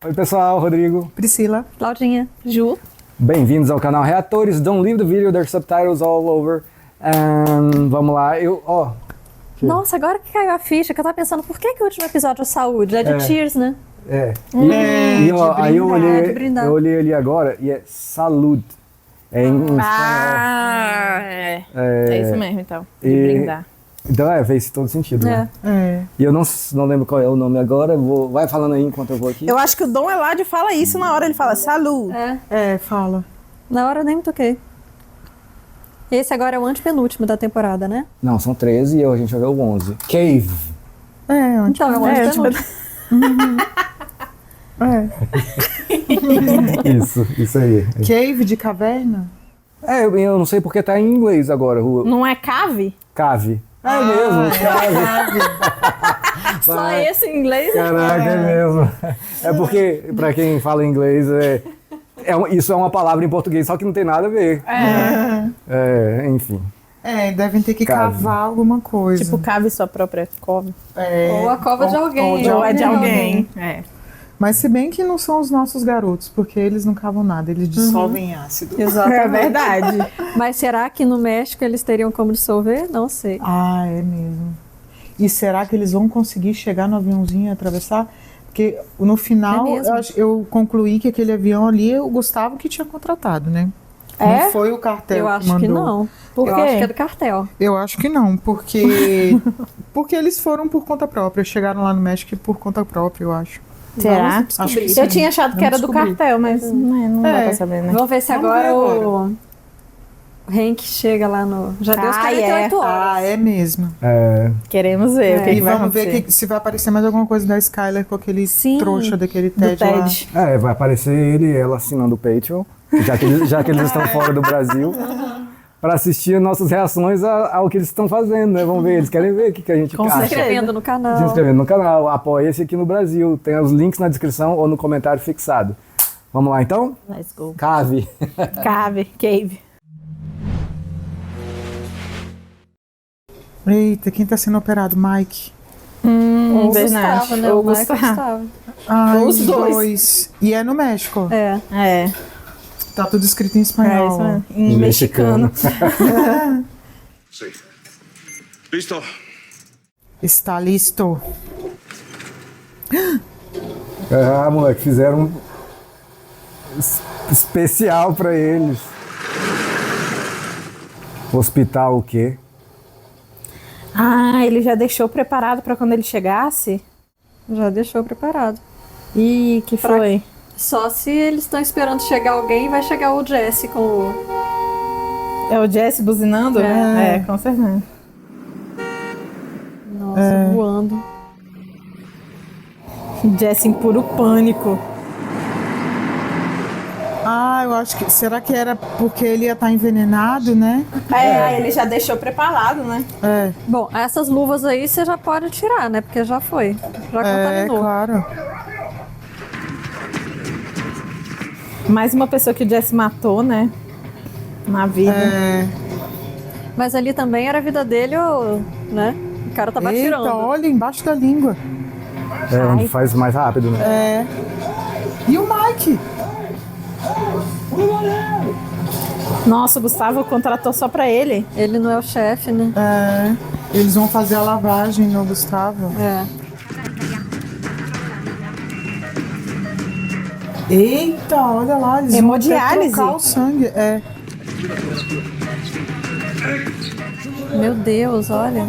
Oi pessoal, Rodrigo. Priscila. Claudinha. Ju. Bem-vindos ao canal Reatores. Don't leave the video, there's subtitles all over. Vamos lá, Nossa, agora que caiu a ficha, que eu tava pensando, por que o último episódio é saúde? É de Tears, né? Aí eu brindar. olhei ali agora e é saúde. É em espanhol. É isso mesmo, então. De brindar. Então fez todo sentido, né? E eu não lembro qual é o nome agora, vai falando aí enquanto eu vou aqui. Eu acho que o Dom Eladio fala isso na hora, ele fala saúde. Fala. Na hora eu nem me toquei. Esse agora é o antepenúltimo da temporada, né? Não, são 13 e a gente vai ver o 11. Cave. Então, é o antepenúltimo. Isso aí. Cave de caverna? Eu não sei porque tá em inglês agora. Não é cave? Cave. Mesmo, cave. Só esse em inglês? Caraca, é mesmo. É porque, pra quem fala inglês, isso é uma palavra em português, só que não tem nada a ver. Enfim. Devem ter que cavar alguma coisa. Tipo, cave sua própria cova. Ou a cova de alguém. Ou é de alguém. Mas se bem que não são os nossos garotos, porque eles não cavam nada, eles dissolvem em ácido. Exatamente. É verdade. Mas será que no México eles teriam como dissolver? Não sei. É mesmo. E será que eles vão conseguir chegar no aviãozinho e atravessar? Porque no final eu concluí que aquele avião ali, o Gustavo que tinha contratado, né? Não foi o cartel Eu que acho mandou. que não. Por Eu quê? acho que é do cartel. Eu acho que não, porque eles foram por conta própria, chegaram lá no México por conta própria, eu acho. Será? Acho que Eu tinha achado que era do descobrir. cartel, mas não dá pra saber, né? Vamos ver se Vamos agora ver o Hank chega lá no... Já deu os 48 horas. É mesmo. Queremos ver o que E vai vamos acontecer. ver se vai aparecer mais alguma coisa da Skyler com aquele Sim, trouxa daquele Do Ted lá. Ted. Vai aparecer ele e ela assinando o Patreon, já que eles estão fora do Brasil, para assistir nossas reações ao que eles estão fazendo, né? Vamos ver, eles querem ver o que a gente Com Se acha. inscrevendo no canal. Se inscrevendo no canal, apoia esse aqui no Brasil. Tem os links na descrição ou no comentário fixado. Vamos lá então? Let's go. Cave. Cave. Eita, quem tá sendo operado? Mike. Ou o verdade. Gustavo, né? Ou O Mike Gustavo. Gustavo. Os Os dois. E é no México. É. Tá tudo escrito em É espanhol. isso mesmo. Em mexicano. Sí. Listo. Está listo. Moleque, fizeram um especial pra eles. Hospital o quê? Ele já deixou preparado pra quando ele chegasse? Já deixou preparado. Ih, que foi? Só se eles estão esperando chegar alguém, vai chegar o Jesse com o... É o Jesse buzinando? Com certeza. Nossa, voando. Jesse em puro pânico. Eu acho que... Será que era porque ele ia estar envenenado, né? Ele já deixou preparado, né? Bom, essas luvas aí você já pode tirar, né? Porque já foi. Já contaminou. Claro. Mais uma pessoa que o Jesse matou, né? Na vida. Mas ali também era a vida dele, né? O cara tava atirando. Eita, olha, embaixo da língua. Onde faz mais rápido, né? E o Mike? Nossa, o Gustavo contratou só pra ele. Ele não é o chefe, né? Eles vão fazer a lavagem no Gustavo. Eita, olha lá, eles vão até Hemodiálise. trocar o sangue. Meu Deus, olha.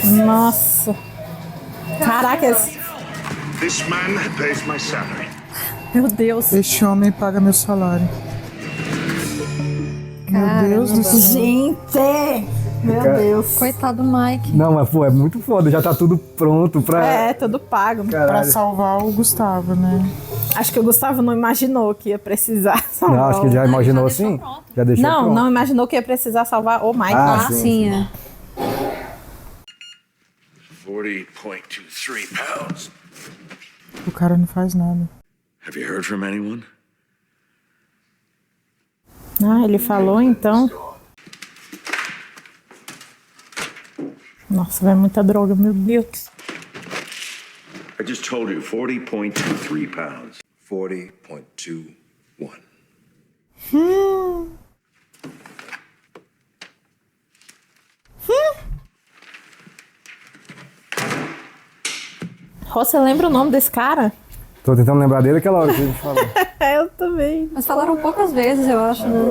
Nossa. Caraca, This man pays my salary. Meu Deus. Este homem paga meu salário. Meu Deus do céu. gente! Meu Deus. Coitado do Mike. Não, mas pô, é muito foda, já tá tudo pronto pra... Tudo pago. Pra Caralho. salvar o Gustavo, né? Acho que o Gustavo não imaginou que ia precisar salvar. Não, acho que ele já imaginou já deixou assim. pronto. Já deixou Não, pronto. não imaginou que ia precisar salvar o Mike. Ah, Ah, sim, sim, é. 40.23 pounds. O cara não faz nada. Have you heard from anyone? Ah, ele falou então. Nossa, vai muita droga, meu Deus. I just told you, 40.23 pounds. 40.21. Você lembra o nome desse cara? Tô tentando lembrar dele aquela hora que a gente falou. Eu também. Mas falaram poucas vezes, eu acho, né?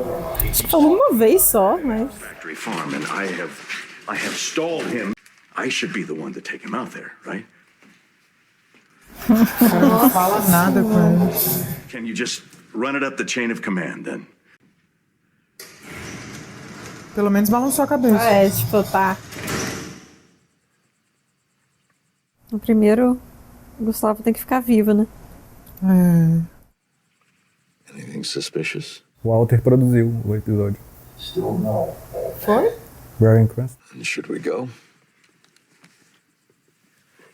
Acho que falou uma vez só, mas... Factory farm, and I have stalled him. I should be the one to take him out there, right? Não fala nada com ele. Can you just run it up the chain of command, then? Pelo menos balançou a cabeça. É, tipo, tá. No primeiro, o Gustavo tem que ficar vivo, né? É. Anything suspicious? O Walter produziu o episódio. Still no. Foi? Bryan Cranston. And should we go?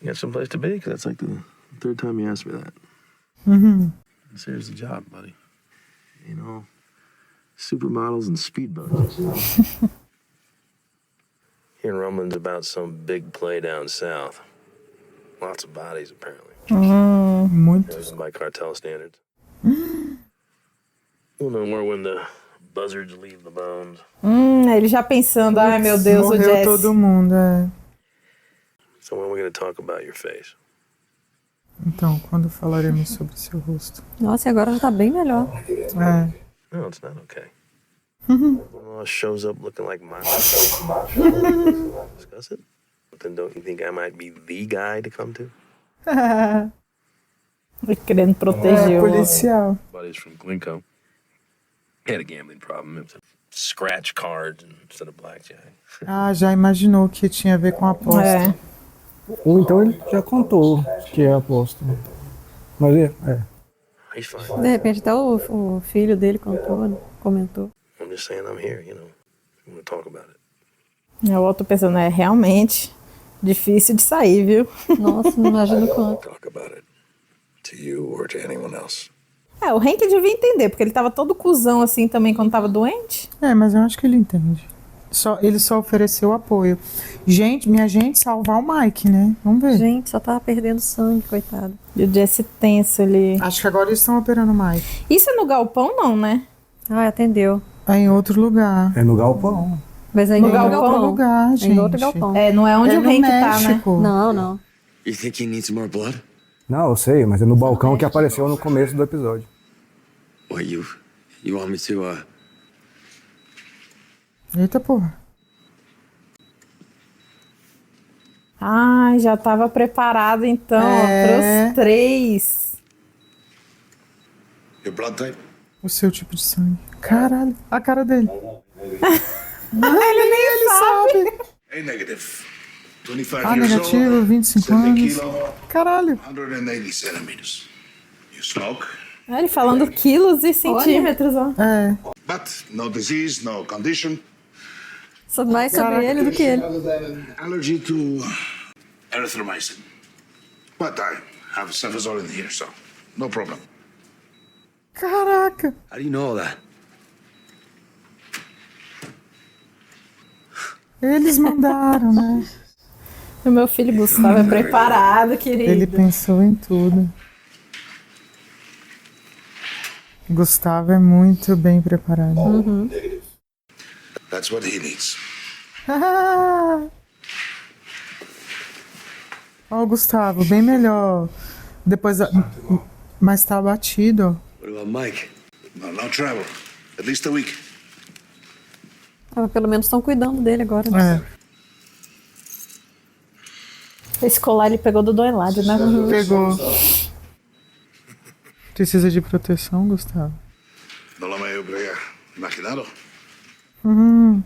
You got someplace to be? Because that's like the third time you asked me that. This here's the job, buddy. You know, supermodels and speedboats. Hearing rumblings about some big play down south. Lots of bodies, apparently. Muito. This is by cartel standards. Well, no more when the buzzards leave the bones. Ele já pensando, ai meu Deus, o Morreu Jesse. todo mundo, é. So when are we going to talk about your face? Então, quando falaremos sobre seu rosto? Nossa, e agora já tá bem melhor. É. No, it's not okay. One of us shows up looking like my discuss it. But then don't you think I might be the guy to come to? Ele querendo proteger É o... policial. Buddies from Glencoe. He had a gambling problem. It was scratch cards instead of blackjack. Ah, já imaginou que tinha a ver com a aposta. É. Ou então ele já contou que é aposta. Mas é. He's fine. De repente até o filho dele contou, né? Comentou. I'm just saying I'm here, you know. We want to talk about it. Eu volto pensando, é realmente difícil de sair, viu? Nossa, não imagino quanto. Talk about it. To you or to anyone else. É, o Hank devia entender, porque ele tava todo cuzão assim também quando tava doente. É, mas eu acho que ele entende. Ele só ofereceu apoio. Gente, minha gente, salvar o Mike, né? Vamos ver. Gente, só tava perdendo sangue, coitado. E o Jesse tenso ali. Acho que agora eles estão operando o Mike. Isso é no galpão, não, né? Ah, atendeu. É em outro lugar. É no galpão. Mas aí No em galpão. outro Outro lugar, É gente. em outro galpão. É, não é onde É o no Hank tá, né? México. Não, não. You think he needs more blood? Não, eu sei, mas é no balcão que apareceu no começo do episódio. What, you want me to, Eita porra. Ai, já tava preparado então, É. pros 3. Your blood type? O seu tipo de sangue. Caralho, a cara dele. Ele nem sabe. A negative. 25 Ah, years negativo, old. 25 70 anos. kilo, Caralho. 180 centimeters. You smoke, Ele falando quilos e centímetros, ó. É. but no disease, no condition. Sabe mais sobre ele do que ele. Other than an allergy to erythromycin. But I have cefazole in here, so no problem. Caraca. how do you know all that? Eles mandaram, né? O meu filho Gustavo é preparado, querido. Ele pensou em tudo. Gustavo é muito bem preparado. That's what he needs. Ó, o Gustavo, bem melhor. Depois, mas tá abatido, ó. What about Mike? No travel. At least a week. Ah, mas pelo menos estão cuidando dele agora. Né? Esse colar ele pegou do Doilade, né? Pegou. Precisa de proteção, Gustavo? No lo me habría imaginado. Não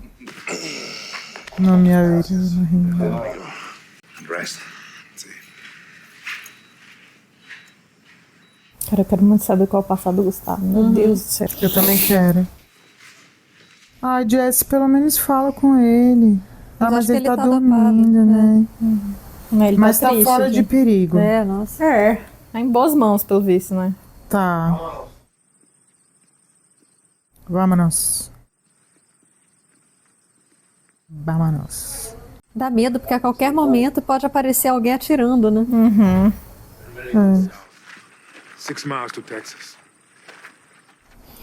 me abriu na reunião. And rest. Sí. Cara, eu quero muito saber qual é o passado do Gustavo. Meu Deus do céu. Eu também quero. Ai, Jess, pelo menos fala com ele. Mas Mas acho que ele tá ele tá dormindo, dopado, né? Ele Mas tá triste, fora de gente. perigo. É, nossa. É, tá em boas mãos, pelo visto, né? Tá. Vámonos. Vámonos. Dá medo, porque a qualquer momento pode aparecer alguém atirando, né? 6 miles to Texas.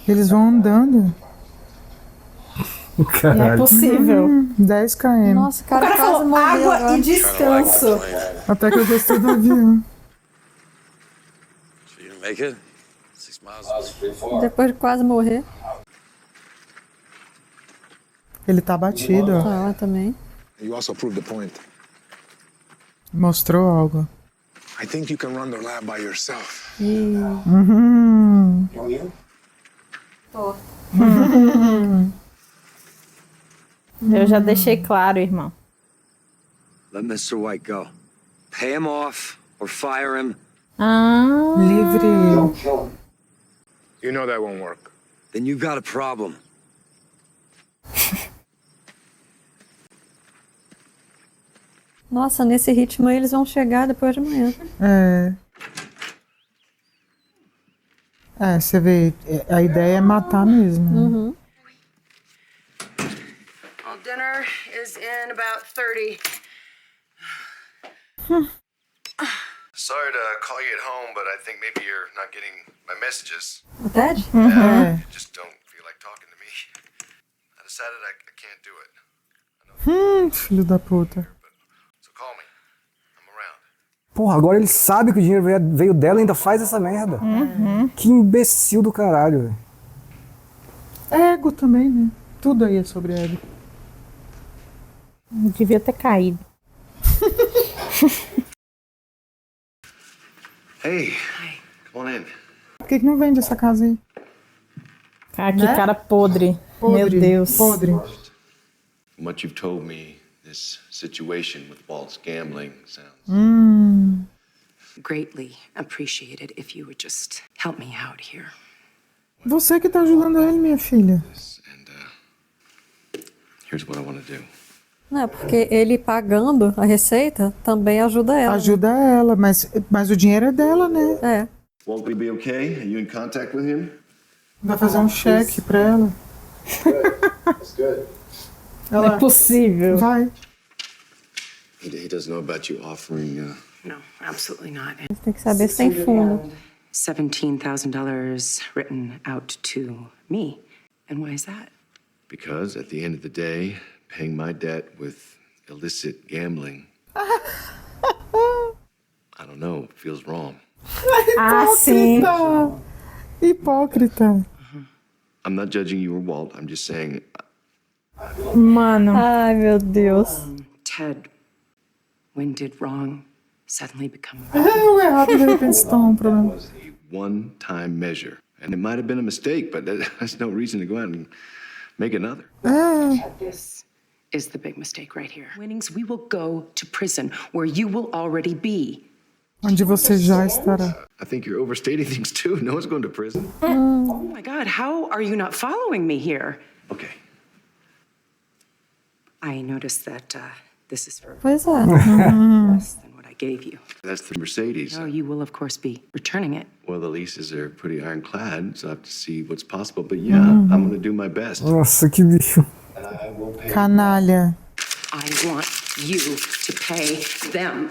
Eles vão andando. Não é possível. 10 km. Nossa, o cara, O cara quase falou morreu. água agora. e descanso. Até que eu gostei do avião. So you make it? 6 miles. Depois de quase morrer. Ele tá batido, ó. Tá lá também. You also proved the point. Mostrou algo. I think you can run the lab by yourself. Eu já deixei claro, irmão. Let Mr. White go. Pay him off or fire him. Ah, Livre. You know that won't work. Then you got a problem. Nossa, nesse ritmo aí eles vão chegar depois de amanhã. Você vê, a ideia é matar mesmo. Uhum. Well, dinner is in about 30. Sorry to call you at home, but I think maybe you're not getting my messages. O Ted? You just don't feel like talking to me. I decided I can't do it. Filho da puta. So call me. I'm around. Porra, agora ele sabe que o dinheiro veio dela e ainda faz essa merda. Que imbecil do caralho, velho. Ego também, né? Tudo aí é sobre ego. devia ter caído. Hey, come on in. Por que não vende essa casa aí? Cara, que cara podre. Meu Deus. Podre. From what you've told me, this situation with Walt's gambling sounds... Greatly appreciated if you would just help me out here. Você que tá ajudando ele, minha filha. And here's what I want to do. Não, porque ele pagando a receita também ajuda ela. Ajuda ela, mas o dinheiro é dela, né? É. Walt, will he be okay? Are you in contact with him? Vai fazer um cheque pra ela. That's good. Não é possível. Vai. He doesn't know about you offering... No, absolutely not. Tem que saber se tem fundo. $17,000 written out to me. And why is that? Because at the end of the day, paying my debt with illicit gambling, I don't know, it feels wrong. Ah, sim. Hipócrita. I'm not judging you or Walt. I'm just saying Mano. Ai, meu Deus. Ted, when did wrong suddenly become O errado de repente se torna problema. was a one-time measure. And it might have been a mistake, but that's no reason to go out and make another. This is the big mistake right here. Winnings, we will go to prison where you will already be. Onde você já estará. I think you're overstating things too. No one's going to prison. Oh my God, how are you not following me here? Okay. I noticed that this is for Pois é. less than what I gave you. That's the Mercedes. So you will, of course, be returning it. Well, the leases are pretty ironclad, so I have to see what's possible. But yeah, I'm going to do my best. Nossa, que bicho. Canalha. I want you to pay them.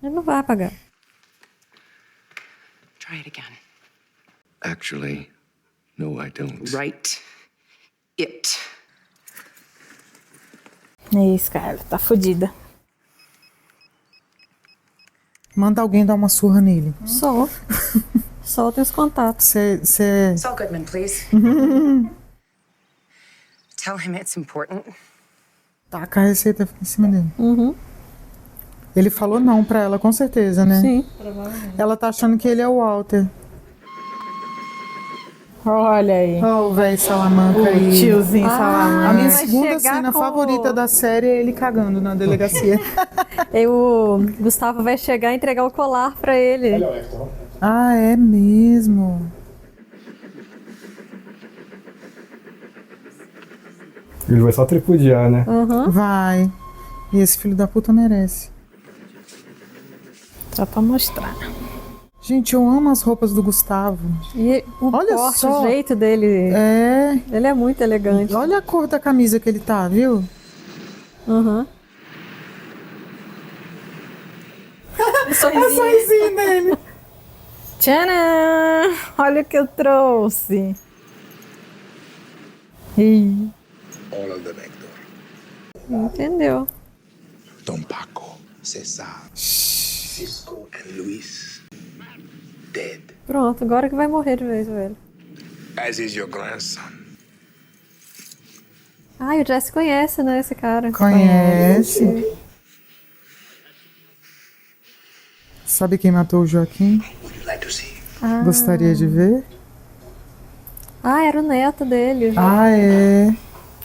Ele não vai pagar. Try it again. Actually, no, I don't. Write it. É isso, cara. Tá fodida. Manda alguém dar uma surra nele. Só. Só tem os contatos. Você... Saul Goodman, please. Tell him it's important. Taca a receita em cima dele. Ele falou não pra ela, com certeza, né? Sim. Ela tá achando que ele é o Walter. Olha aí. Ó, o velho Salamanca O aí. tiozinho A Salamanca. minha vai segunda chegar cena com favorita da série é ele cagando na delegacia. E o Gustavo vai chegar e entregar o colar pra ele. Ah, é mesmo. Ele vai só tripudiar, né? Vai. E esse filho da puta merece. Só pra mostrar. Gente, eu amo as roupas do Gustavo. E o Olha porte, só. o jeito dele. É. Ele é muito elegante. Olha a cor da camisa que ele tá, viu? Uhum. Sorrisinho dele. Tcharam! Olha o que eu trouxe. Ih. All of them, Hector. Entendeu? Don Paco, Cesar, Cisco and Luis. Dead. Pronto, agora que vai morrer de vez, velho. As is your grandson. Ai, o Jesse conhece, né, esse cara. Conhece. Sabe quem matou o Joaquim? Would you like to see? Gostaria de ver? Ah, era o neto dele. Ah, é.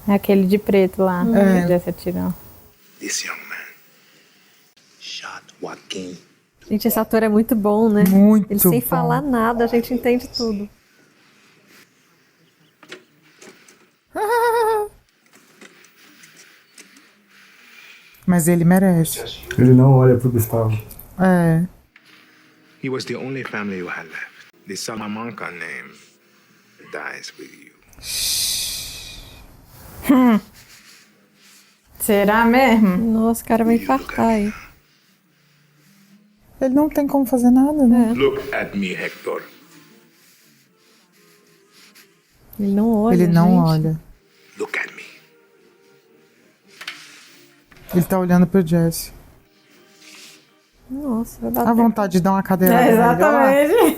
É aquele de preto lá. É. Que já se atirou. This young man shot Joaquin. Gente, esse ator é muito bom, né? Muito Ele sem bom. falar nada, a gente entende tudo. Mas ele merece. Ele não olha pro Gustavo. É. He was the only family you had left. The Salamanca name dies with you. Será mesmo? Nossa, o cara vai infartar aí. Ele não tem como fazer nada, né? Look at me, Hector. Ele não olha, Ele não gente. olha. Look at me. Ele tá olhando pro Jesse. Nossa, vai bater. A vontade de dar uma cadeirada. É, exatamente.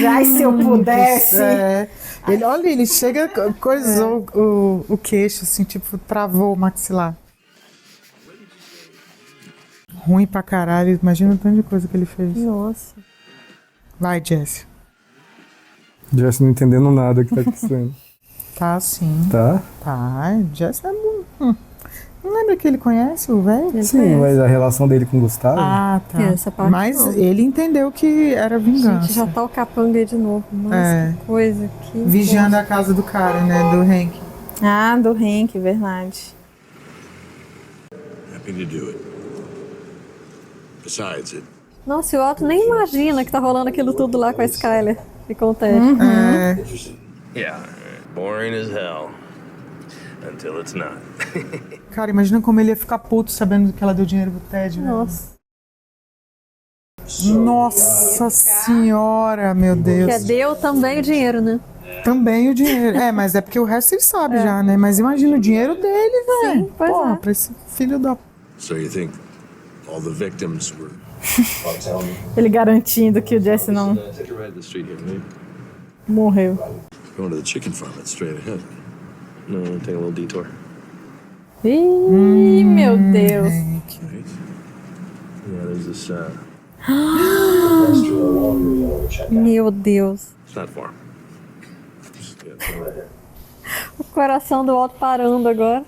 Ai, se eu pudesse. É. Ele, olha, ele chega, coisou o queixo, assim, tipo, travou o maxilar. Ruim pra caralho. Imagina o tanto de coisa que ele fez. Nossa. Vai, Jesse. Jesse não entendendo nada que tá acontecendo. Tá, sim. Tá? Tá, Jesse é bom. Não lembra que ele conhece o velho? Sim, mas a relação dele com o Gustavo... Ah, tá. Essa parte Mas não. ele entendeu que era vingança. Gente, já tá o capanga aí de novo. Nossa, É. que coisa. Que Vigiando a casa do cara, né? Do Hank. Ah, do Hank, verdade. Happy to do it. Besides, it Nossa, e o Otto nem imagina que tá rolando aquilo tudo lá com a Skyler e com o Ted. É. Yeah, boring as hell. Until it's not. Cara, imagina como ele ia ficar puto sabendo que ela deu dinheiro pro Ted, né? Nossa. Nossa senhora, meu Deus. Que deu também o dinheiro, né? Também o dinheiro. É, mas é porque o resto ele sabe já, né? Mas imagina o dinheiro dele, velho. Sim, pois Porra, é. pra esse filho da... So you think all the victims were... Ele garantindo que o Jesse não Take a ride to the street here, maybe. morreu. Going to the chicken farm, it's straight ahead. No, take a little detour. Ih, meu Deus. Yeah, there's this, Meu Deus. it's not far. O coração do Otto parando agora.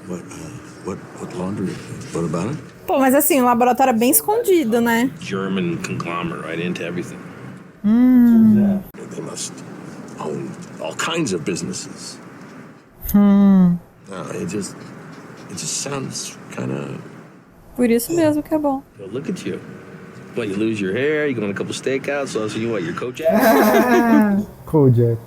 What laundry? What about it? Pô, mas assim, o laboratório é bem escondido, né? German conglomerate right into everything. They must own all kinds of businesses. No, it just sounds kind of... Por isso mesmo que é bom. Well, look at you. What, you lose your hair, you go on a couple stakeouts, so you what, your coach? Kojak.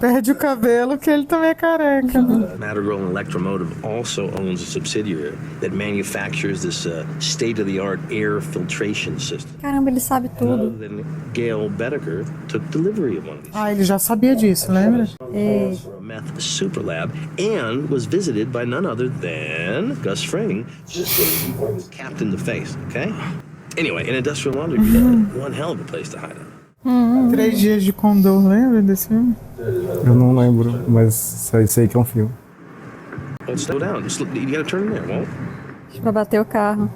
Perde o cabelo que ele também é careca, né? Mattergrow Electromotive also owns a subsidiary that manufactures this state-of-the-art air filtration system. Caramba, ele sabe tudo. Then Gail Bedecker took delivery of one of these Ah, ele já sabia disso, lembra? Ei. for a meth super lab and was visited by none other than Gus Fring, capped in the face, okay? Anyway, an industrial laundry, one hell of a place to hide out. 3 dias de Condor, lembra desse filme? Eu não lembro, mas sei que é um filme. Well, slow down. Just, you gotta turn in there, won't? Pra bater o carro.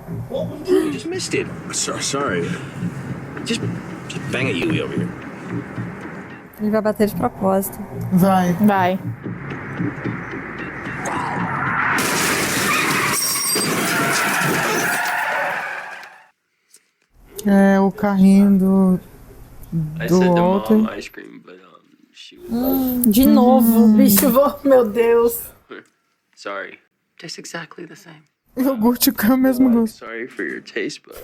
You just missed it. Sorry. Just bang a Yui over here. Ele vai bater de propósito. Vai. Vai. É, o carrinho do Walter. De novo, bicho. Meu Deus. Sorry. Tastes exactly the same. Iogurte com o mesmo gosto. Sorry for your taste bud.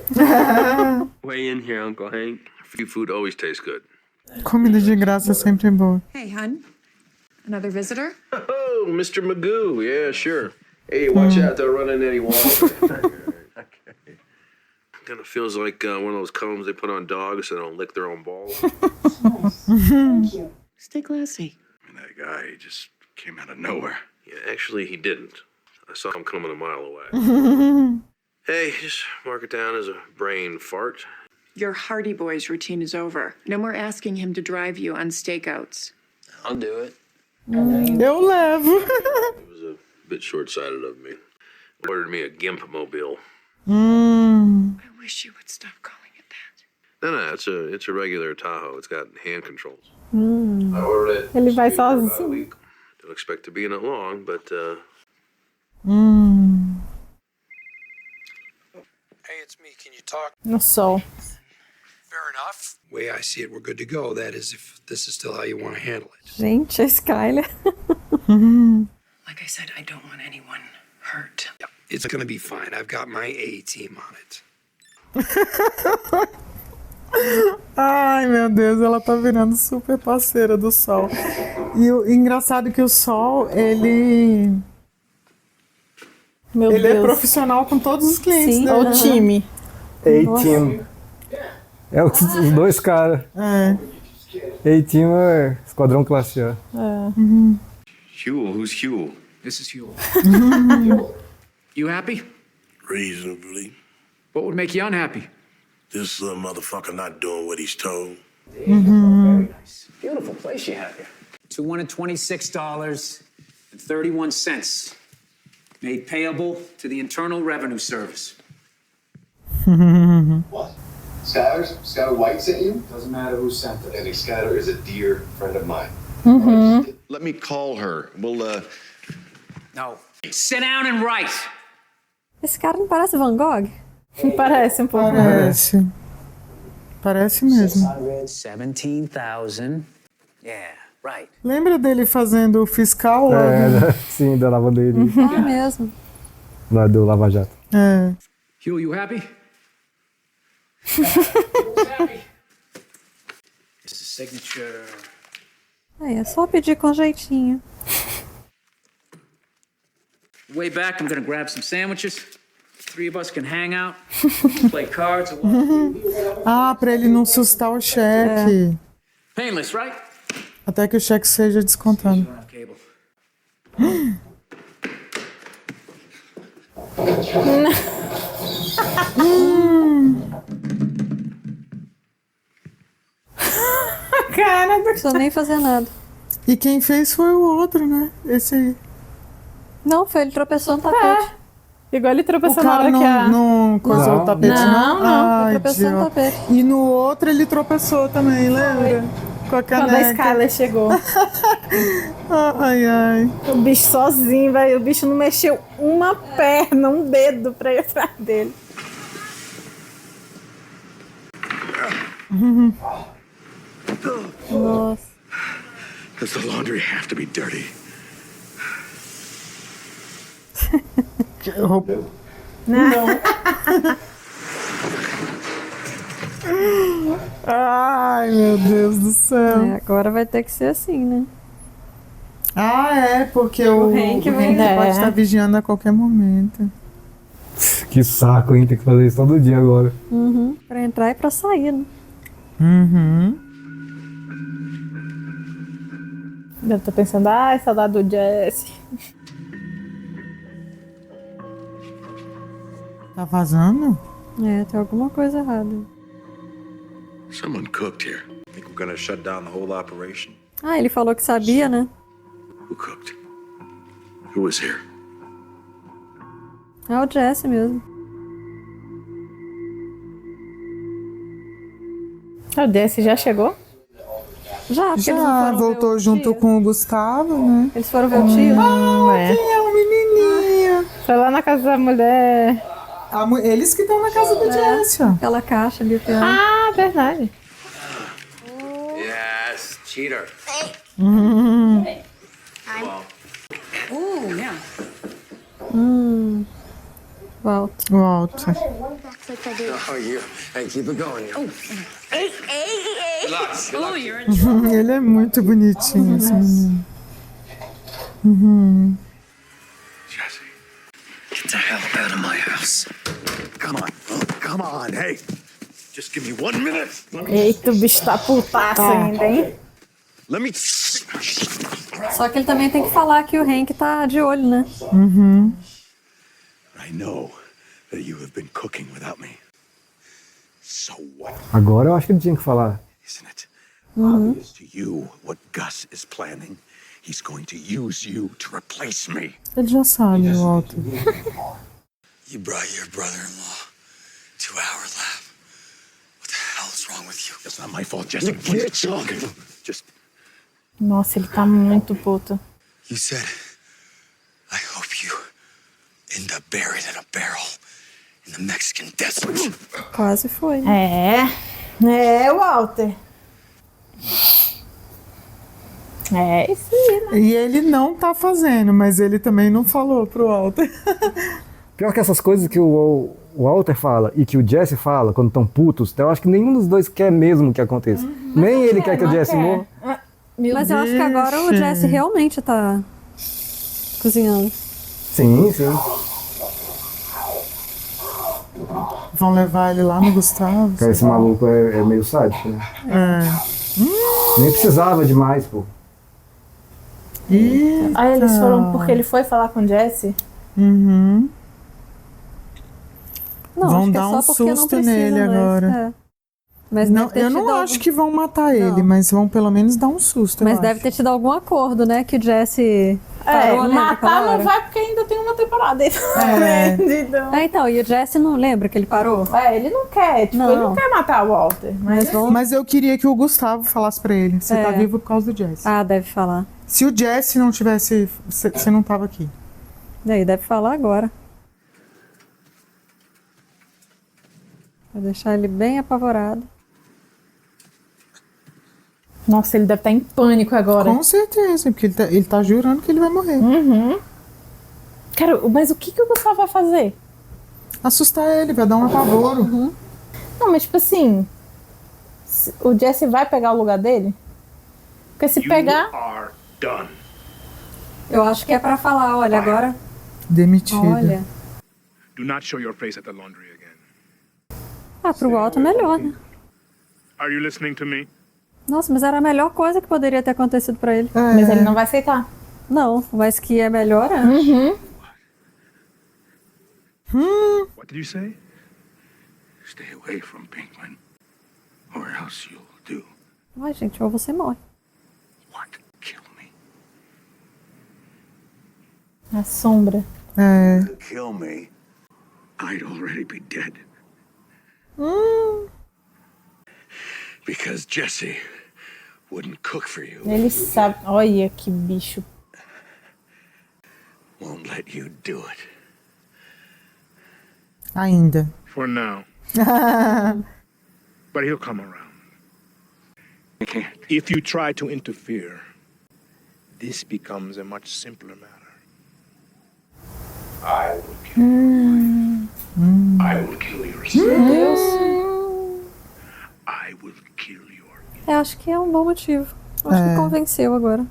Way in here, Uncle Hank. Free food always tastes good. Comida de graça é sempre boa. Hey, hun. Another visitor? Oh, Mr. Magoo. Yeah, sure. Hey, watch out. They'll run into any walls. Okay. Kind of feels like one of those combs they put on dogs so they don't lick their own balls. Thank you. Stay classy. That guy, he just came out of nowhere. Yeah, actually, he didn't. I saw him coming a mile away. Hey, just mark it down as a brain fart. Your Hardy Boys routine is over. No more asking him to drive you on stakeouts. I'll do it. Eu levo. It was a bit short-sighted of me. Ordered me a gimp mobile. I wish you would stop calling it that. No, it's a regular Tahoe. It's got hand controls. I ordered it. Ele vai about a sozinho. week. Don't expect to be in it long, but Hey, it's me. Can you talk? No sol. Fair enough. Way I see it, we're good to go. That is, if this is still how you want to handle it. Gente, a Skyler. Like I said, I don't want anyone hurt. Yep, it's going to be fine. I've got my A-team on it. Ai, meu Deus, ela tá virando super parceira do Sol. E o engraçado é que o Sol, ele Meu Deus. é profissional com todos os clientes, Sim. né? Olha o time. A-Team. É os dois caras. A-Team é Esquadrão Classe A. Huel, who's Huel? This is Huel. You happy? Reasonably. What would make you unhappy? This little motherfucker not doing what he's told. Very nice. Beautiful place you have here. $226.31. Made payable to the Internal Revenue Service. What? Skylar White sent you? Doesn't matter who sent it. I think Skylar is a dear friend of mine. Let me call her. We'll, No. Sit down and write. Esse cara não parece Van Gogh? Parece um pouco. Parece. Parece mesmo. 617,000. Yeah, right. Lembra dele fazendo o fiscal lá? Sim, da lavanderia. Ah, mesmo. Lá do Lava Jato. É. Huel, you happy? This is signature. Aí, é só pedir com jeitinho. Way back, I'm gonna grab some sandwiches. Three of us can hang out, play cards. Ah, pra ele não sustar o cheque. Painless, right? Até que o cheque seja descontado. Don't have cable. Cara, Não precisa nem fazer nada. E quem fez foi o outro, né? Esse aí. Não, foi ele tropeçou no tapete. igual ele O tropeçou na cara hora que a... não coisou o tapete, não? Ai, Ele tropeçou no idiota. tapete. E no outro ele tropeçou também, lembra? Com a Quando a caneca. Skyler chegou. Ai, ai. O bicho sozinho, velho. O bicho não mexeu uma perna, um dedo pra ir atrás dele. Nossa. Does the laundry have to be dirty? Ai, meu Deus do céu. É, agora vai ter que ser assim, né? Ah, é, porque o Hank Hank vem- pode É. estar vigiando a qualquer momento. Que saco, hein? Tem que fazer isso todo dia agora. Uhum. Pra entrar e pra sair, né? Uhum. Eu tô pensando, ai, saudade do Jesse. Tá vazando? É, tem alguma coisa errada. Someone cooked here. Think we're gonna shut down the whole operation? Ah, ele falou que sabia, né? Who cooked? Who was here? É o Jesse mesmo. O Jesse já chegou? Já, porque eles não Já foram voltou ver o junto tio. com o Gustavo, né? Eles foram ver o tio? É. Quem é o menininho? Foi lá na casa da mulher. Eles que estão na casa do Jesse, ó. Aquela caixa ali. Que é... Ah, verdade. Yes, cheater. Ooh, yeah. Walter. Oh, you. Hey, keep it going. Ele é muito bonitinho, esse menino. Get the hell out of my house. Come on. Come on. Hey. Just give me 1 minute. Eita, o bicho tá putaço ainda, hein? Let me... Só que ele também tem que falar que o Hank tá de olho, né? I know that you have been cooking without me. So what? Agora eu acho que ele tinha que falar. Isn't it obvious to you what Gus is planning? He's going to use you to replace me. Ele já sabe, Walter. You brought your brother-in-law to our lab. What the hell is wrong with you? It's not my fault, Jessica. What are you talking about? Just... Nossa, ele tá muito puto. You said, I hope you end up buried in a barrel in the Mexican desert. Quase foi. Walter. É isso aí, né? E ele não tá fazendo, mas ele também não falou pro Walter. Pior que essas coisas que o Walter fala e que o Jesse fala quando estão putos, eu acho que nenhum dos dois quer mesmo que aconteça. Nem ele quer que o Jesse morra. Mas eu acho que agora o Jesse realmente tá cozinhando. Sim, sim. Vão levar ele lá no Gustavo. Porque esse maluco é meio sádico, né? Nem precisava demais, pô. Aí eles foram porque ele foi falar com o Jesse? Não, Vão acho que dar é só um porque não susto precisa nele mais. agora. Mas Não, deve ter eu não tido acho que vão matar ele, mas vão pelo menos dar um susto. Mas eu deve ter tido algum acordo, né? Que o Jesse parou, lembra, matar aquela não hora? vai porque ainda tem uma temporada aí. Então, e o Jesse não lembra que ele parou? Ele não quer, tipo, ele não quer matar o Walter. Mas eu queria que o Gustavo falasse pra ele. Você tá vivo por causa do Jesse. Ah, deve falar. Se o Jesse não tivesse... Você não tava aqui. E aí, deve falar agora. Vai deixar ele bem apavorado. Nossa, ele deve estar em pânico agora. Com certeza, porque ele tá jurando que ele vai morrer. Cara, mas o que o Gustavo vai fazer? Assustar ele, vai dar um apavoro. Não, mas tipo assim, o Jesse vai pegar o lugar dele? Porque se pegar... are done. Eu acho que é pra falar, olha, agora... Demitido. Olha. Do not show your face at the laundry again. Ah, pro Walter melhor, né? Are you listening to me? Nossa, mas era a melhor coisa que poderia ter acontecido pra ele. Mas ele não vai aceitar. Não, mas que é melhor, é. What did you say? Stay away from Pinkman, or else you'll do. Ai, gente, ou você morre. What? Kill me. A sombra. Kill me. I'd already be dead. Because Jesse wouldn't cook for you. Ele sabe. Olha que bicho. Won't let you do it. Ainda. For now. But he'll come around. I can't. If you try to interfere, this becomes a much simpler matter. I will kill you. I will kill your son. Meu Deus. I will kill your... Acho que é um bom motivo. Acho que convenceu agora.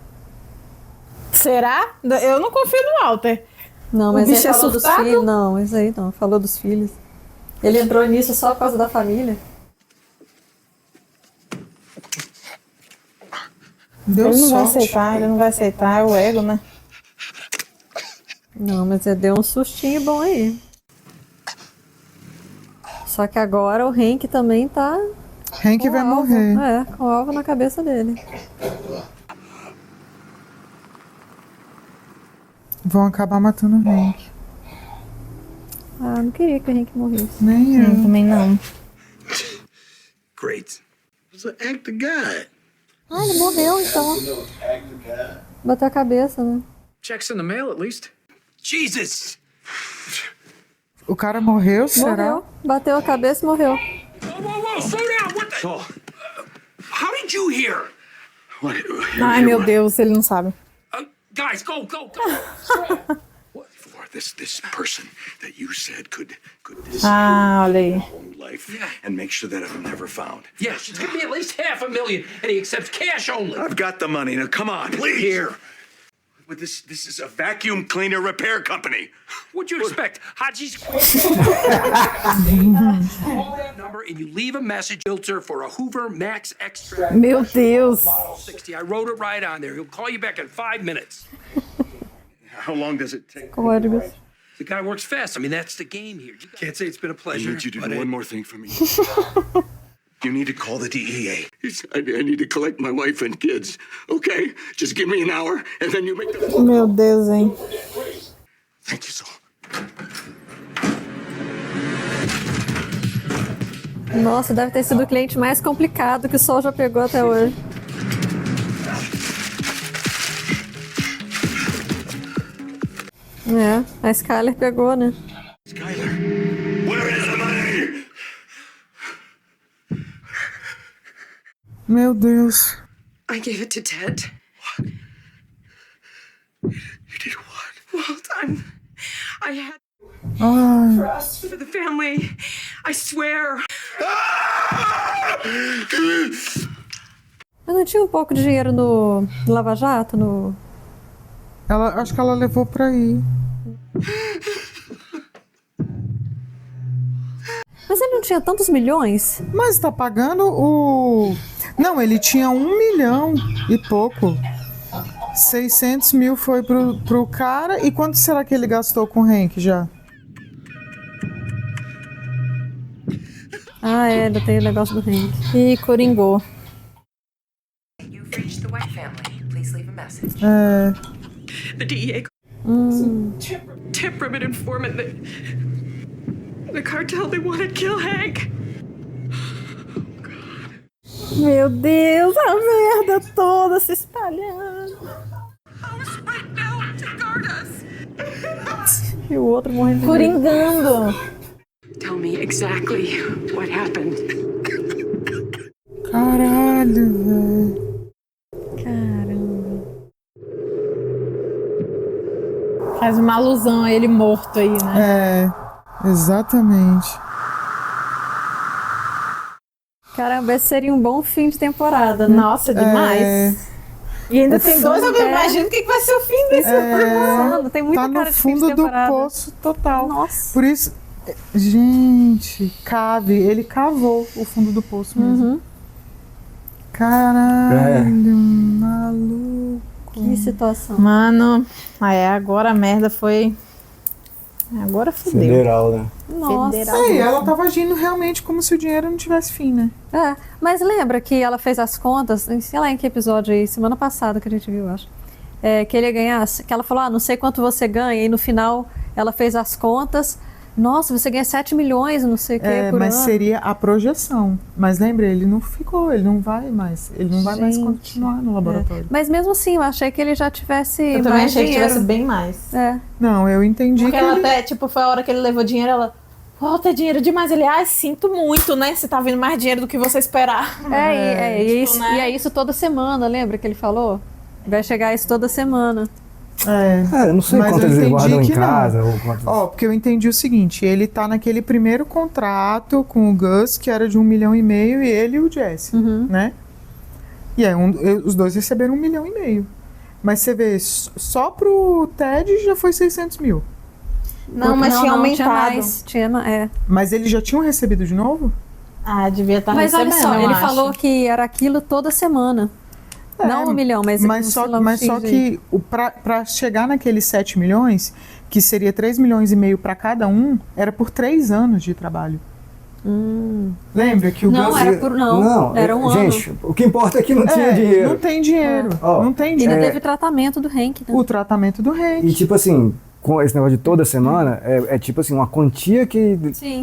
Será? Eu não confio no Walter. Não, O mas ele bicho é falou dos surtado? filhos. Não, isso aí não. Falou dos filhos. Ele entrou nisso só por causa da família. Ele não vai aceitar, ele não vai aceitar. É o ego, né? Não, mas ele deu um sustinho bom aí. Só que agora o Hank também tá... Hank vai morrer. É, com o alvo na cabeça dele. Vão acabar matando o Hank. Ah, não queria que o Hank morresse. Nem eu. Também não. Great. It was an act of God. Ah, ele morreu então. Bateu a cabeça, né? Checks in the mail, at least. Jesus! O cara morreu, será? Morreu. Bateu a cabeça e morreu. Whoa, slow down! What the? How did you hear? Ai, meu Deus, ele não sabe. Guys, go! This person that you said could Ah, olha aí. life and make sure that I'm never found. Yeah, she's giving me at least $500,000, and he accepts cash only. I've got the money. Now, come on, please. Here. But this is a vacuum cleaner repair company. What'd you expect? Haji's call that number and you leave a message filter for a Hoover Max Extra. Meu Deus. 60. I wrote it right on there. He'll call you back in 5 minutes. How long does it take? Códigos. The guy works fast. I mean, that's the game here. You can't say it's been a I pleasure. need you to but do one more thing for me. You need to call the DEA. I need to collect my wife and kids. Okay? Just give me an hour, and then you make the... Meu Deus, hein? Thank you, Saul. Nossa, deve ter sido o cliente mais complicado que o Sol já pegou até hoje. É, a Skyler pegou, né? Skyler, where is the money? Meu Deus. I gave it to Ted. What? You did what? Walt, I had Ai. for us, for the family. I swear. Mas não tinha um pouco de dinheiro no Lava Jato? Acho que ela levou pra ir. Mas ele não tinha tantos milhões? Mas tá pagando o... Não, ele tinha 1 milhão e pouco. 600 mil foi pro cara. E quanto será que ele gastou com o Hank já? Ah, é, ainda tem o negócio do Hank. E coringou. You've reached the White family. Please leave a message. É... The DEA. Temperament informant that the cartel, they want to kill Hank. Meu Deus, a merda toda se espalhando. E o outro morrendo de Coringando. Tell me exactly what happened. Caralho, velho. Caramba. Faz uma alusão a ele morto aí, né? É, exatamente. Caramba, esse seria um bom fim de temporada, né? Nossa, demais. É... E ainda tem dois, eu imagino o que vai ser o fim desse programa. Tem muita tá cara no de fim de fundo do temporada. poço total. Nossa. Por isso, gente, ele cavou o fundo do poço mesmo. Caralho, maluco. Que situação. Mano, aí agora a merda foi... Agora fudeu. Federal, né? Nossa. É, ela tava agindo realmente como se o dinheiro não tivesse fim, né? É, mas lembra que ela fez as contas, sei lá em que episódio aí, semana passada que a gente viu, acho. Que ele ia ganhar, que ela falou, não sei quanto você ganha, e no final ela fez as contas, nossa, você ganha 7 milhões, não sei o que por mas ano. seria a projeção. Mas lembra, ele não ficou, ele não vai mais continuar no laboratório. Mas mesmo assim, eu achei que ele já tivesse Eu mais também achei que dinheiro. tivesse bem mais. É. Não, eu entendi Porque que ela ele... até, tipo, foi a hora que ele levou dinheiro, ela... Volta, é dinheiro demais. Ele, sinto muito, né? Você tá vindo mais dinheiro do que você esperar. E tipo, né? é isso toda semana, lembra que ele falou? Vai chegar isso toda semana. Eu não sei quanto eles guardam em casa. Ou quanto... porque eu entendi o seguinte, ele tá naquele primeiro contrato com o Gus, que era de 1,5 milhão, e ele e o Jesse, né? E aí os dois receberam 1,5 milhão. Mas você vê, só pro Ted já foi 600 mil. Não, mas tinha aumentado. Mas eles já tinham recebido de novo? Devia estar Mas recebendo, olha só, eu ele acho. falou que era aquilo toda semana. Não 1 milhão, mas só que para chegar naqueles 7 milhões, que seria 3,5 milhões para cada um, era por 3 anos de trabalho. Lembra que o Não, Gus... era um gente, ano. o que importa é que não tinha dinheiro. Não tem dinheiro. Não tem Ainda dinheiro. teve tratamento do Hank, né? O tratamento do Hank. E tipo assim, com esse negócio de toda semana, é tipo assim, uma quantia que,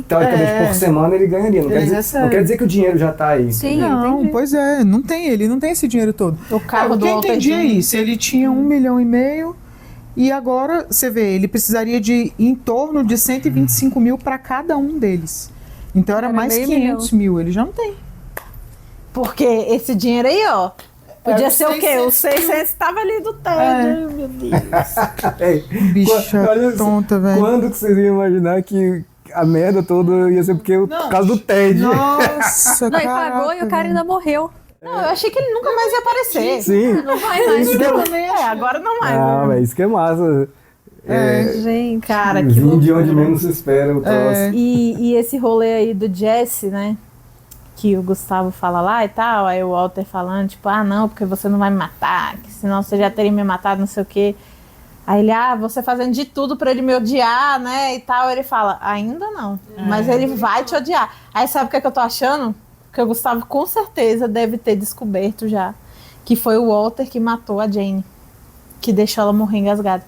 teoricamente, por semana ele ganharia. Não quer dizer que o dinheiro já tá aí. Sim, não, pois é, ele não tem esse dinheiro todo. O carro do Quem Walter entendia Jr. isso? Ele tinha 1,5 milhão e agora, você vê, ele precisaria de em torno de 125 mil para cada um deles. Então era mais 500 mil, ele já não tem. Porque esse dinheiro aí, Podia ser o quê? O 600 estava ali do Ted. Ai, meu Deus. Bicha tonta, velho. Quando que vocês iam imaginar que a merda toda ia ser por causa do Ted? Nossa, não, e pagou e o cara ainda morreu. Não, eu achei que ele nunca mais ia aparecer. Sim. Não vai mais. Agora não mais. Ah, mas isso que é massa. Gente, cara, que vim de onde menos se espera o troço. E esse rolê aí do Jesse, né? Que o Gustavo fala lá e tal, aí o Walter falando, tipo, não, porque você não vai me matar, que senão você já teria me matado, não sei o quê. Aí ele, você fazendo de tudo pra ele me odiar, né, e tal. Ele fala, ainda não, mas ele vai te odiar. Aí sabe o que eu tô achando? Que o Gustavo com certeza deve ter descoberto já, que foi o Walter que matou a Jane, que deixou ela morrer engasgada.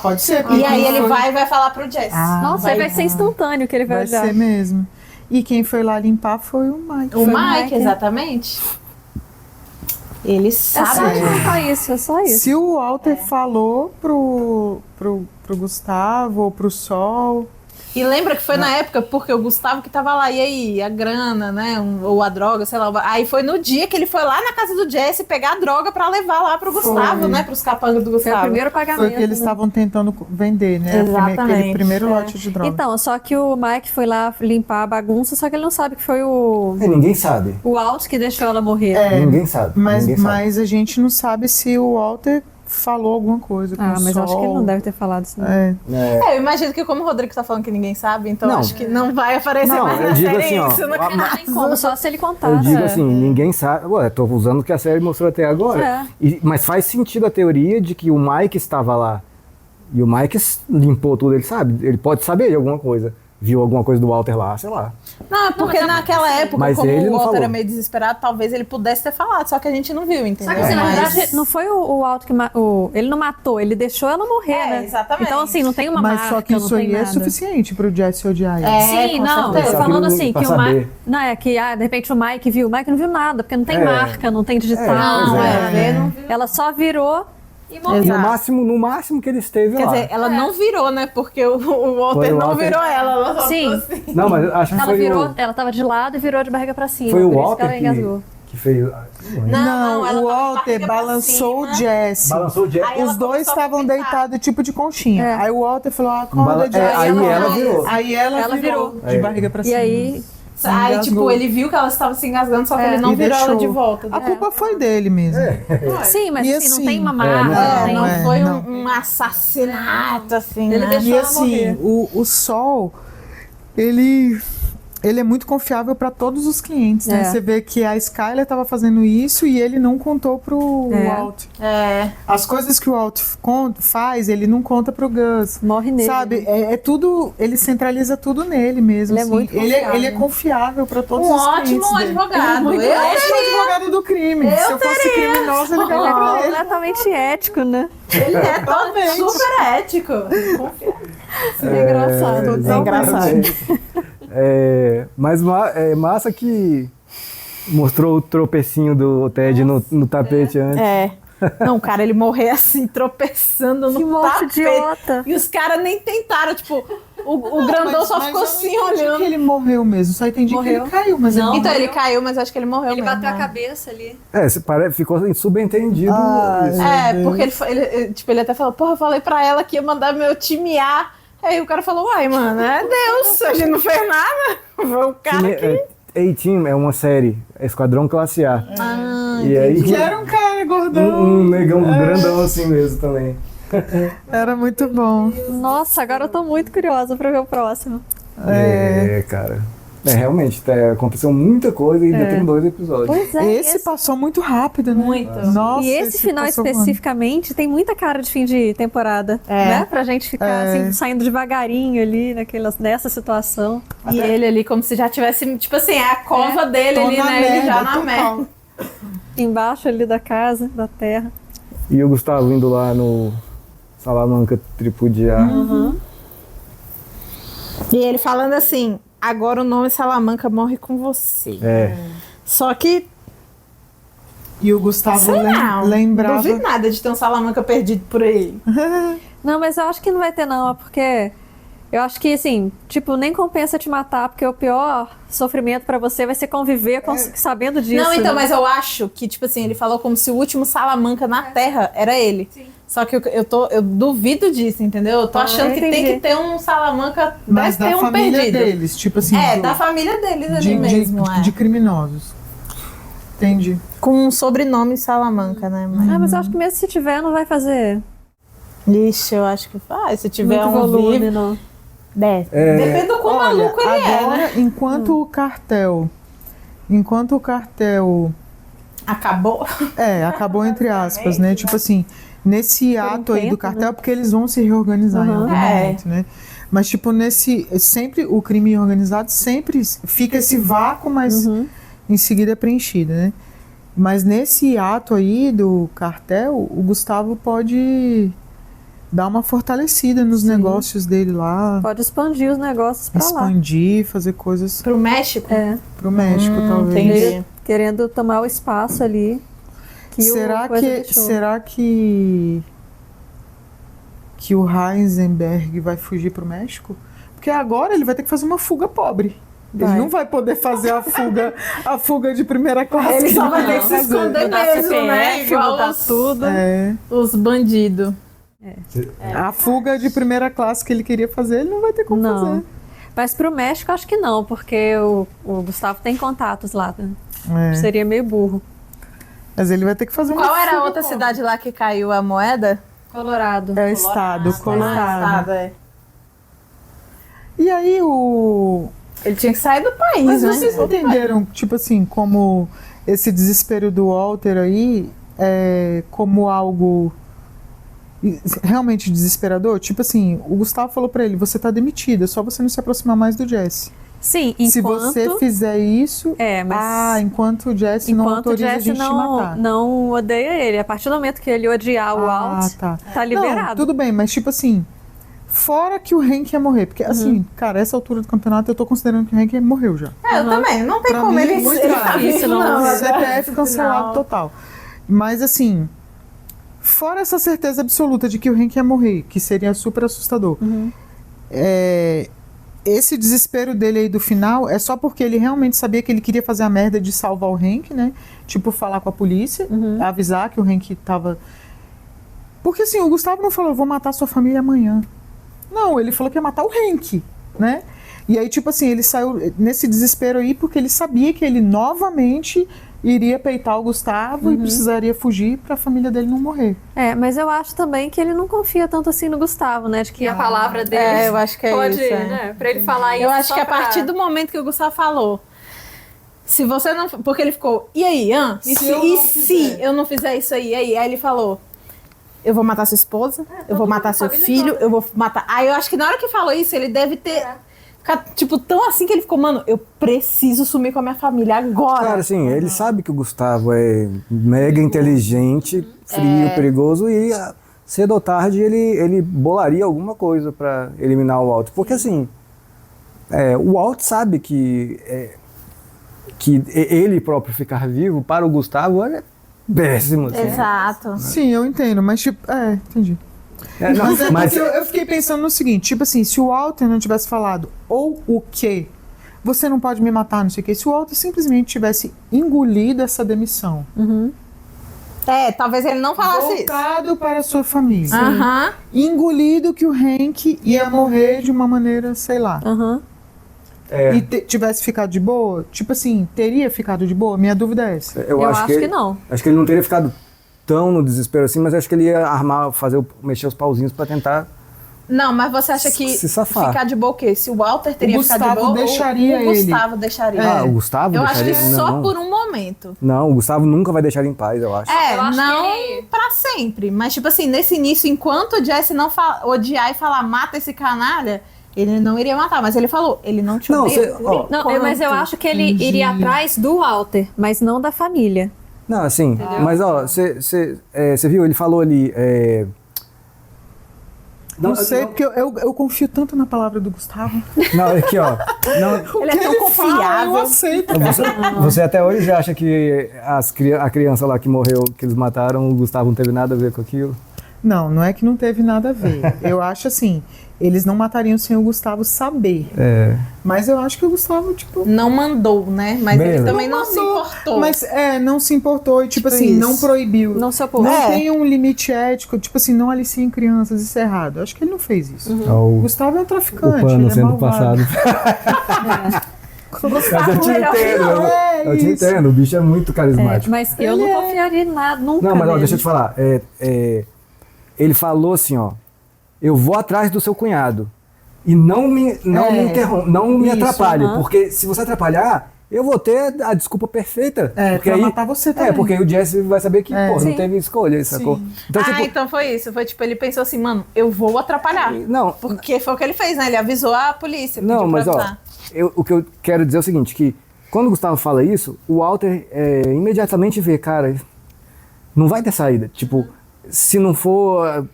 Pode ser. E aí ele vai falar pro Jesse. Nossa, aí vai ser instantâneo que ele vai odiar. Vai ser mesmo. E quem foi lá limpar foi o Mike. O Mike, exatamente. Ele sabe. É só isso. Se o Walter falou pro Gustavo ou pro Sol... E lembra que foi na época, porque o Gustavo que tava lá, e aí, a grana, né, ou a droga, sei lá. Aí foi no dia que ele foi lá na casa do Jesse pegar a droga pra levar lá pro Gustavo, né, pros capangas do Gustavo. Foi o primeiro pagamento. Foi que eles estavam tentando vender, né? Exatamente. Aquele primeiro lote de droga. Então, só que o Mike foi lá limpar a bagunça, só que ele não sabe que foi o... ninguém sabe. O Walt que deixou ela morrer. Ninguém sabe. Mas a gente não sabe se o Walter falou alguma coisa com o mas Sol. acho que ele não deve ter falado isso. Eu imagino que como o Rodrigo tá falando que ninguém sabe, então acho que não vai aparecer mais na série assim, isso. Não tem como, só se ele contar. Eu digo assim, ninguém sabe. Ué, tô usando o que a série mostrou até agora. Mas faz sentido a teoria de que o Mike estava lá. E o Mike limpou tudo, ele sabe. Ele pode saber de alguma coisa. Viu alguma coisa do Walter lá, sei lá. Não, porque naquela época, mas como ele o não Walter falou. era meio desesperado, talvez ele pudesse ter falado, só que a gente não viu, entendeu? Só que assim, na verdade, não foi o Walt que ele não matou, ele deixou ela morrer, né? Exatamente. Então, assim, não tem uma marca, Mas só que isso não tem aí nada. é suficiente pro Jesse odiar ele. Sim, não, tô falando assim, que o Mike... Não, é que, de repente o Mike viu. O Mike não viu nada, porque não tem marca, não tem digital. Não viu. Ela só virou... E no máximo que ele esteve Quer lá. dizer, ela não virou, né? Porque o Walter não virou ela. Ela Sim. Assim. Não, mas acho que ela foi virou, ela tava de lado e virou de barriga pra cima. Foi o por Walter isso que ela engasgou. que fez... Não, o Walter balançou o Jesse. Balançou o Jesse. Os dois estavam deitados tipo de conchinha. Aí o Walter falou, acorda, Jesse. Aí ela virou. Aí ela virou de barriga pra cima. E aí... Aí, tipo, ele viu que ela estava se engasgando, só que ele não virou ela de volta. A culpa foi dele mesmo. Sim, mas assim, não tem uma marca. não foi um assassinato, assim, ele né? deixou E ela assim, morrer. o Sol, ele é muito confiável para todos os clientes, né? Você vê que a Skyler estava fazendo isso e ele não contou pro Walt. As coisas que o Walt faz, ele não conta pro Gus. Morre nele. Sabe? É tudo, ele centraliza tudo nele mesmo. Ele assim. é muito confiável. Ele é confiável para todos os clientes. Um ótimo dele. advogado. Ele é um ótimo advogado do crime. Se eu fosse criminosa, eu ligava pra ele. Completamente ético, né? Ele é todo super ético. É engraçado. É engraçado. Mas é massa que mostrou o tropecinho do Ted no tapete antes. Não, cara, ele morreu assim, tropeçando no tapete. Idiota. E os caras nem tentaram, tipo, o grandão só ficou assim olhando. Que ele morreu mesmo, só entendi que ele caiu, mas Então ele ele caiu, mas acho que ele morreu Ele mesmo. bateu a cabeça ali. Ficou subentendido. Porque ele até falou, porra, eu falei pra ela que ia mandar meu time A. Aí o cara falou, uai, mano, é Deus, a gente não fez nada. Foi o cara que... A-Team é uma série, Esquadrão Classe A. E aí, que era um cara gordão. Um negão grandão assim mesmo também. Era muito bom. Nossa, agora eu tô muito curiosa pra ver o próximo. Cara. Realmente, aconteceu muita coisa e ainda tem 2 episódios. Pois é. Esse passou muito rápido, né? Muito. Nossa, E esse final passou especificamente tem muita cara de fim de temporada, né? Pra gente ficar assim, saindo devagarinho ali nessa situação. E ele ali como se já tivesse, tipo assim, a cova dele ali, né? Ele já na merda. Embaixo ali da casa, da terra. E o Gustavo indo lá no Salamanca tripudiar. E ele falando assim, agora o nome Salamanca morre com você. Só que... E o Gustavo lembrava... Não duvido nada de ter um Salamanca perdido por aí. Não, mas eu acho que não vai ter não, porque Eu acho que, assim, tipo, nem compensa te matar, porque o pior sofrimento pra você vai ser conviver sabendo disso. Não, então, né? mas eu acho que, tipo assim, ele falou como se o último Salamanca na Terra era ele. Sim. Só que eu duvido disso, entendeu? Eu tô achando que tem que ter um Salamanca, mas deve ter da um família perdido. Deles, tipo assim. Da família deles ali mesmo, de criminosos. Entendi. Com um sobrenome Salamanca, né? Mas eu acho que mesmo se tiver, não vai fazer... Ixi, eu acho que faz. Se tiver muito um volume, vivo... não. Depende do quão maluco ele agora, né? Enquanto o cartel... Acabou? Acabou entre aspas, né? Tipo assim, nesse ato aí do cartel, porque eles vão se reorganizar em algum momento, né? Mas, tipo, sempre o crime organizado sempre fica esse vácuo, mas em seguida é preenchido, né? Mas nesse ato aí do cartel, o Gustavo pode dar uma fortalecida nos negócios dele lá. Pode expandir os negócios pra lá. Expandir, fazer coisas... Pro México? Pro México, talvez. Entendi. Querendo tomar o espaço ali. Será que o Heisenberg vai fugir pro México? Porque agora ele vai ter que fazer uma fuga pobre. Ele não vai poder fazer a fuga de primeira classe. Ele só vai ter que se esconder mesmo, né? Igual tudo. Os bandidos. A fuga de primeira classe que ele queria fazer, ele não vai ter como fazer. Mas pro México, acho que não, porque o Gustavo tem contatos lá. Né? Seria meio burro. Mas ele vai ter que fazer uma Qual era a outra cidade lá que caiu a moeda? Colorado. É o estado, Colorado. E aí ele tinha que sair do país, Mas né? vocês entenderam, tipo assim, como esse desespero do Walter aí é como algo realmente desesperador? Tipo assim, o Gustavo falou pra ele, você tá demitido, é só você não se aproximar mais do Jesse. Sim, se você fizer isso, enquanto o Jesse não autoriza a gente te matar. Não odeia ele. A partir do momento que ele odiar o Walt, tá liberado. Não, tudo bem, mas tipo assim, fora que o Hank ia morrer, porque assim, cara, essa altura do campeonato eu tô considerando que o Hank morreu já. Eu também, não tem como ele isso não. CPF cancelado total. Mas assim, fora essa certeza absoluta de que o Hank ia morrer, que seria super assustador, esse desespero dele aí do final é só porque ele realmente sabia que ele queria fazer a merda de salvar o Hank, né? Tipo, falar com a polícia, avisar que o Hank tava... Porque assim, o Gustavo não falou, eu vou matar sua família amanhã. Não, ele falou que ia matar o Hank, né? E aí, tipo assim, ele saiu nesse desespero aí porque ele sabia que ele novamente iria peitar o Gustavo e precisaria fugir pra família dele não morrer. Mas eu acho também que ele não confia tanto assim no Gustavo, né? De que a palavra dele eu acho que pode, isso, né? Pra ele falar isso. Eu acho que a partir do momento que o Gustavo falou, se você não... Porque ele ficou, e aí, se eu não fizer isso aí? Aí ele falou, eu vou matar sua esposa, eu vou matar seu filho, eu vou matar... Aí eu acho que na hora que falou isso, ele deve ter... Tipo, tão assim que ele ficou, mano, eu preciso sumir com a minha família agora. Cara, assim, ele sabe que o Gustavo é mega inteligente, frio, perigoso e cedo ou tarde ele bolaria alguma coisa pra eliminar o Walt. Porque assim, o Walt sabe que ele próprio ficar vivo para o Gustavo é péssimo. Assim. Exato. Sim, eu entendo, mas tipo, entendi. Mas eu fiquei pensando no seguinte, tipo assim, se o Walter não tivesse falado ou o quê, você não pode me matar, não sei o quê, se o Walter simplesmente tivesse engolido essa demissão. Talvez ele não falasse isso. Voltado para a sua família. Engolido que o Hank ia morrer de uma maneira, sei lá. E tivesse ficado de boa, tipo assim, teria ficado de boa? Minha dúvida é essa. Eu acho que não. Acho que ele não teria ficado tão no desespero assim, mas acho que ele ia armar, mexer os pauzinhos pra tentar... Não, mas você acha que se safar. Ficar de boa o quê? Se o Walter teria ficado de boa, deixaria o Gustavo deixaria. O Gustavo eu deixaria? acho que só por um momento. Não, o Gustavo nunca vai deixar ele em paz, eu acho. Eu acho não pra sempre, mas tipo assim, nesse início, enquanto o Jesse não odiar e falar, mata esse canalha, ele não iria matar, mas ele falou, ele não te odeia. Mas eu acho que ele iria atrás do Walter, mas não da família. Não, assim, entendeu? Mas você viu, ele falou ali... Não sei, porque eu confio tanto na palavra do Gustavo. Não, aqui ó. Ele é tão confiável. Eu aceito. Você até hoje acha que a criança lá que morreu, que eles mataram, o Gustavo não teve nada a ver com aquilo? Não é que não teve nada a ver. Eu acho assim, eles não matariam sem o Gustavo saber. Mas eu acho que o Gustavo, tipo... Não mandou, né? Mas ele também não se importou. Mas não se importou e, tipo assim, isso. não proibiu. Não se opôs. Não tem um limite ético, tipo assim, não aliciem crianças, isso é errado. Eu acho que ele não fez isso. O Gustavo é um traficante, o pano ele é sendo malvado. passado. Mas eu te melhor entendo, eu te entendo, o bicho é muito carismático. Mas eu não confiaria em nada, nunca. Não, mas ó, nele. deixa eu te falar. Ele falou assim, ó. Eu vou atrás do seu cunhado. E não me interrompa, não me atrapalhe. Porque se você atrapalhar, eu vou ter a desculpa perfeita. Porque pra aí, matar você também. porque aí o Jesse vai saber que, pô, não teve escolha, sacou? Então, então foi isso. Foi tipo, ele pensou assim, mano, eu vou atrapalhar. Não. Porque foi o que ele fez, né? Ele avisou a polícia. Não, mas ó, o que eu quero dizer é o seguinte, que quando o Gustavo fala isso, o Walter imediatamente vê, cara, não vai ter saída. Tipo, se não for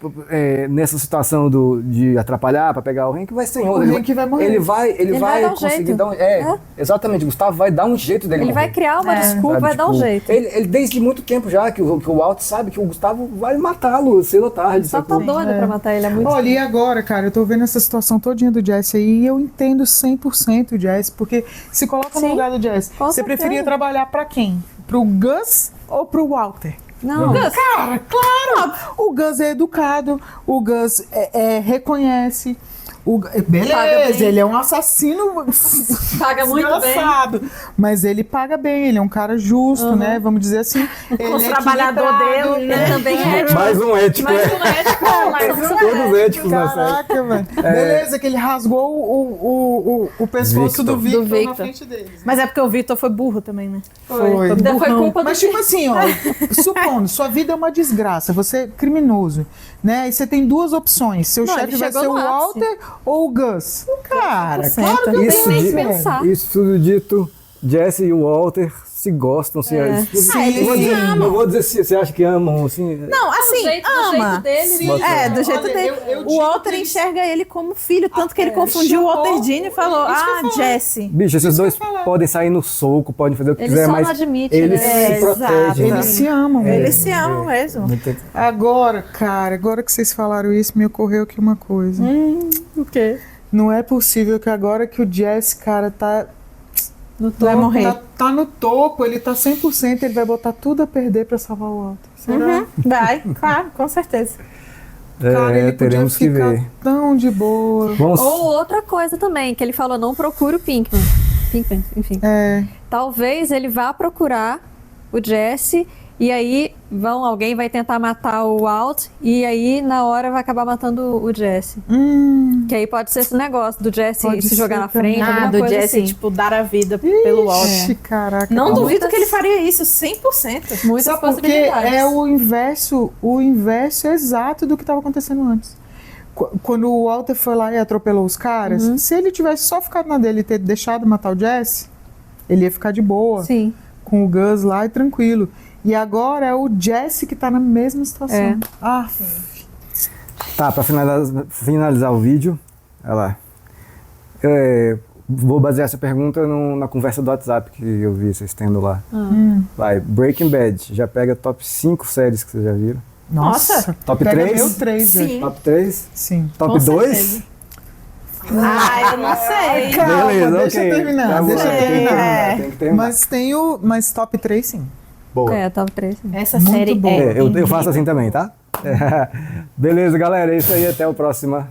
nessa situação de atrapalhar pra pegar o Henk, vai ser outro. O Henk vai morrer. Ele vai dar um conseguir jeito. dar um... Exatamente, o Gustavo vai dar um jeito dele Ele morrer. vai criar uma desculpa, Sabe, vai dar um tipo, jeito. Ele desde muito tempo já, que o Walter sabe que o Gustavo vai matá-lo cedo ou tarde. Só tá doido pra matar ele, é muito... Olha, e agora, cara, eu tô vendo essa situação todinha do Jesse aí e eu entendo 100% o Jesse, porque se coloca no lugar do Jesse, você preferia trabalhar pra quem? Pro Gus ou pro Walter? Não. Cara, claro! O Gus é educado, o Gus reconhece. Beleza, ele é um assassino paga muito bem. Mas ele paga bem, ele é um cara justo, né? Vamos dizer assim. O trabalhador dele, né? Também é. Mais um ético, Todos éticos na série. Caraca, velho. Beleza, que ele rasgou o pescoço do Victor na frente dele. Mas é porque o Victor foi burro também, né? Foi culpa Mas tipo assim, ó, supondo, sua vida é uma desgraça, você é criminoso, né? E você tem duas opções, seu chefe vai ser o Walter ou o Gus. Cara, claro que eu Isso, nem pensar. isso tudo dito, Jesse e o Walter se gostam, assim. Eu vou dizer se você acha que amam, assim. Não, assim, do jeito dele. Sim, do jeito dele. O Walter enxerga ele como filho, tanto que ele confundiu o Walter Dean e falou, Jesse. Bicho, esses dois podem sair no soco, podem fazer o que quiser, mas eles se protegem. Eles se amam. Eles se amam mesmo. Agora, cara, agora que vocês falaram isso, me ocorreu aqui uma coisa. O quê? Não é possível que agora que o Jesse, cara, tá... No topo, vai morrer. Tá no topo, ele tá 100%, ele vai botar tudo a perder pra salvar o Walter. Será? Vai, claro, com certeza. Cara, ele teremos que ver. Tão de boa. Ou outra coisa também, que ele falou, não procure o Pinkman, enfim. Talvez ele vá procurar o Jesse e aí alguém vai tentar matar o Walt e aí na hora vai acabar matando o Jesse. Que aí pode ser esse negócio do Jesse se jogar na frente, alguma do coisa Jesse, assim. tipo, dar a vida pelo Walt. Caraca. Não duvido que ele faria isso, 100%. Muitas Sabe porque possibilidades. é o inverso exato do que estava acontecendo antes. Quando o Walter foi lá e atropelou os caras, se ele tivesse só ficado na dele e ter deixado matar o Jesse, ele ia ficar de boa. Sim. Com o Gus lá e tranquilo. E agora é o Jesse que tá na mesma situação. Tá, pra finalizar o vídeo, olha lá. Vou basear essa pergunta na conversa do WhatsApp que eu vi vocês tendo lá. Vai, Breaking Bad, já pega top 5 séries que vocês já viram. Nossa! Top pega 3? Meu 3, Sim. Top 3? Sim. Top 2? Eu não sei. Calma, Beleza, deixa eu terminar. Tá bom, Deixa eu terminar. tem que terminar. Mas top 3 sim. Boa. Top 3. Sim. Essa Muito série bom. Eu faço assim também, tá? Beleza, galera, é isso aí. Até a próxima.